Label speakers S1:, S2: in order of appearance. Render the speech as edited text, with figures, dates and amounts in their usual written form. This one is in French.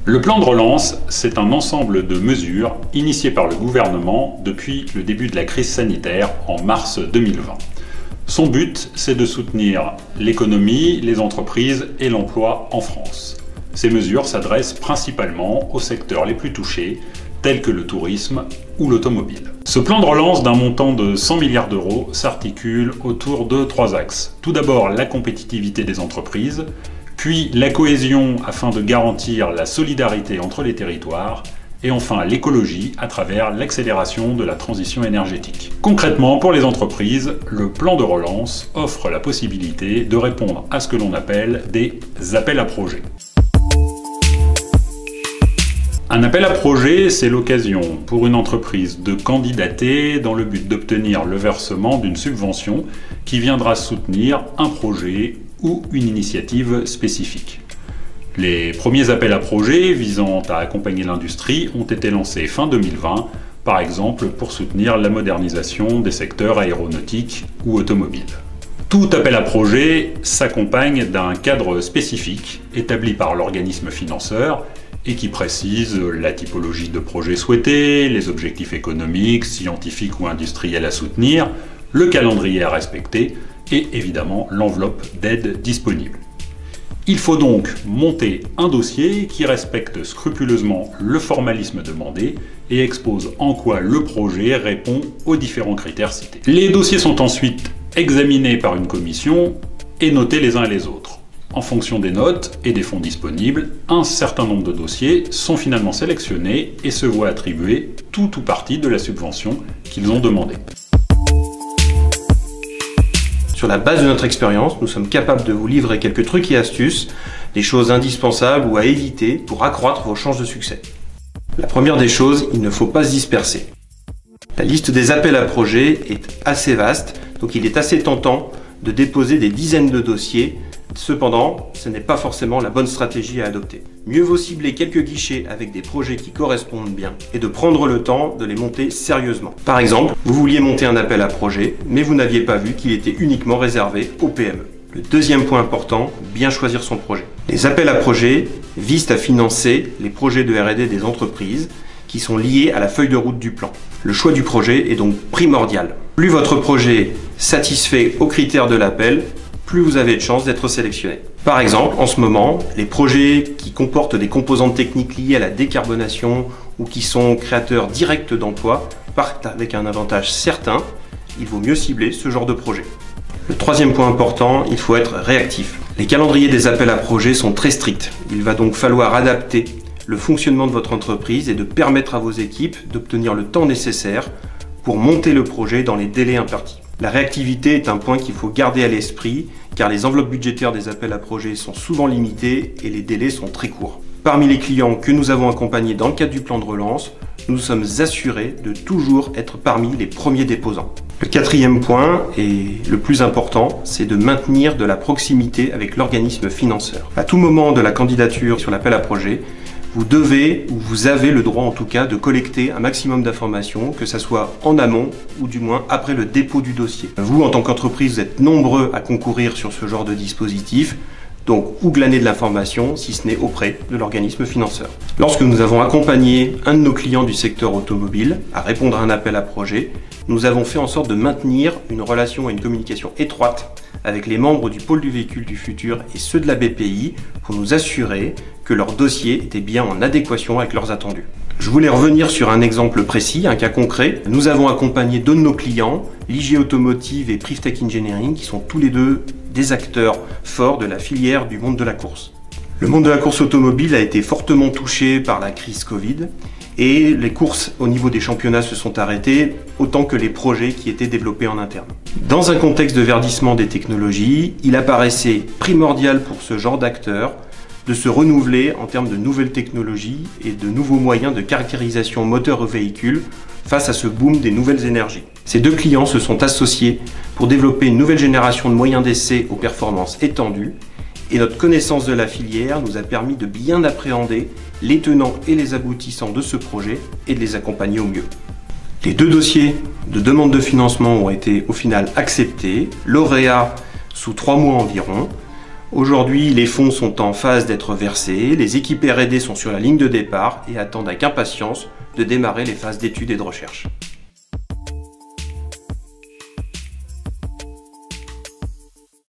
S1: Le plan de relance, c'est un ensemble de mesures initiées par le gouvernement depuis le début de la crise sanitaire en mars 2020. Son but, c'est de soutenir l'économie, les entreprises et l'emploi en France. Ces mesures s'adressent principalement aux secteurs les plus touchés, tels que le tourisme ou l'automobile. Ce plan de relance d'un montant de 100 milliards d'euros s'articule autour de 3 axes. Tout d'abord, la compétitivité des entreprises, puis la cohésion afin de garantir la solidarité entre les territoires, et enfin l'écologie à travers l'accélération de la transition énergétique. Concrètement, pour les entreprises, le plan de relance offre la possibilité de répondre à ce que l'on appelle des appels à projets. Un appel à projet, c'est l'occasion pour une entreprise de candidater dans le but d'obtenir le versement d'une subvention qui viendra soutenir un projet ou une initiative spécifique. Les premiers appels à projets visant à accompagner l'industrie ont été lancés fin 2020, par exemple pour soutenir la modernisation des secteurs aéronautiques ou automobiles. Tout appel à projet s'accompagne d'un cadre spécifique établi par l'organisme financeur et qui précise la typologie de projet souhaité, les objectifs économiques, scientifiques ou industriels à soutenir, le calendrier à respecter et évidemment l'enveloppe d'aide disponible. Il faut donc monter un dossier qui respecte scrupuleusement le formalisme demandé et expose en quoi le projet répond aux différents critères cités. Les dossiers sont ensuite examinés par une commission et notés les uns et les autres. En fonction des notes et des fonds disponibles, un certain nombre de dossiers sont finalement sélectionnés et se voient attribuer tout ou partie de la subvention qu'ils ont demandée.
S2: Sur la base de notre expérience, nous sommes capables de vous livrer quelques trucs et astuces, des choses indispensables ou à éviter pour accroître vos chances de succès. La première des choses, il ne faut pas se disperser. La liste des appels à projets est assez vaste, donc il est assez tentant de déposer des dizaines de dossiers. Cependant, ce n'est pas forcément la bonne stratégie à adopter. Mieux vaut cibler quelques guichets avec des projets qui correspondent bien et de prendre le temps de les monter sérieusement. Par exemple, vous vouliez monter un appel à projet, mais vous n'aviez pas vu qu'il était uniquement réservé aux PME. Le deuxième point important, bien choisir son projet. Les appels à projets visent à financer les projets de R&D des entreprises qui sont liés à la feuille de route du plan. Le choix du projet est donc primordial. Plus votre projet satisfait aux critères de l'appel, plus vous avez de chances d'être sélectionné. Par exemple, en ce moment, les projets qui comportent des composantes techniques liées à la décarbonation ou qui sont créateurs directs d'emplois partent avec un avantage certain. Il vaut mieux cibler ce genre de projet. Le troisième point important, il faut être réactif. Les calendriers des appels à projets sont très stricts. Il va donc falloir adapter le fonctionnement de votre entreprise et de permettre à vos équipes d'obtenir le temps nécessaire pour monter le projet dans les délais impartis. La réactivité est un point qu'il faut garder à l'esprit car les enveloppes budgétaires des appels à projets sont souvent limitées et les délais sont très courts. Parmi les clients que nous avons accompagnés dans le cadre du plan de relance, nous sommes assurés de toujours être parmi les premiers déposants. Le quatrième point, et le plus important, c'est de maintenir de la proximité avec l'organisme financeur. À tout moment de la candidature sur l'appel à projet, vous devez, ou vous avez le droit en tout cas, de collecter un maximum d'informations, que ce soit en amont ou du moins après le dépôt du dossier. Vous, en tant qu'entreprise, vous êtes nombreux à concourir sur ce genre de dispositif, donc où glaner de l'information si ce n'est auprès de l'organisme financeur. Lorsque nous avons accompagné un de nos clients du secteur automobile à répondre à un appel à projet, nous avons fait en sorte de maintenir une relation et une communication étroite avec les membres du pôle du véhicule du futur et ceux de la BPI pour nous assurer que leur dossier était bien en adéquation avec leurs attendus. Je voulais revenir sur un exemple précis, un cas concret. Nous avons accompagné deux de nos clients, l'IG Automotive et Privetech Engineering, qui sont tous les deux des acteurs forts de la filière du monde de la course. Le monde de la course automobile a été fortement touché par la crise Covid et les courses au niveau des championnats se sont arrêtées autant que les projets qui étaient développés en interne. Dans un contexte de verdissement des technologies, il apparaissait primordial pour ce genre d'acteurs de se renouveler en termes de nouvelles technologies et de nouveaux moyens de caractérisation moteur au véhicule face à ce boom des nouvelles énergies. Ces deux clients se sont associés pour développer une nouvelle génération de moyens d'essai aux performances étendues et notre connaissance de la filière nous a permis de bien appréhender les tenants et les aboutissants de ce projet et de les accompagner au mieux. Les deux dossiers de demande de financement ont été au final acceptés, lauréats sous 3 mois environ. Aujourd'hui, les fonds sont en phase d'être versés, les équipes R&D sont sur la ligne de départ et attendent avec impatience de démarrer les phases d'études et de recherche.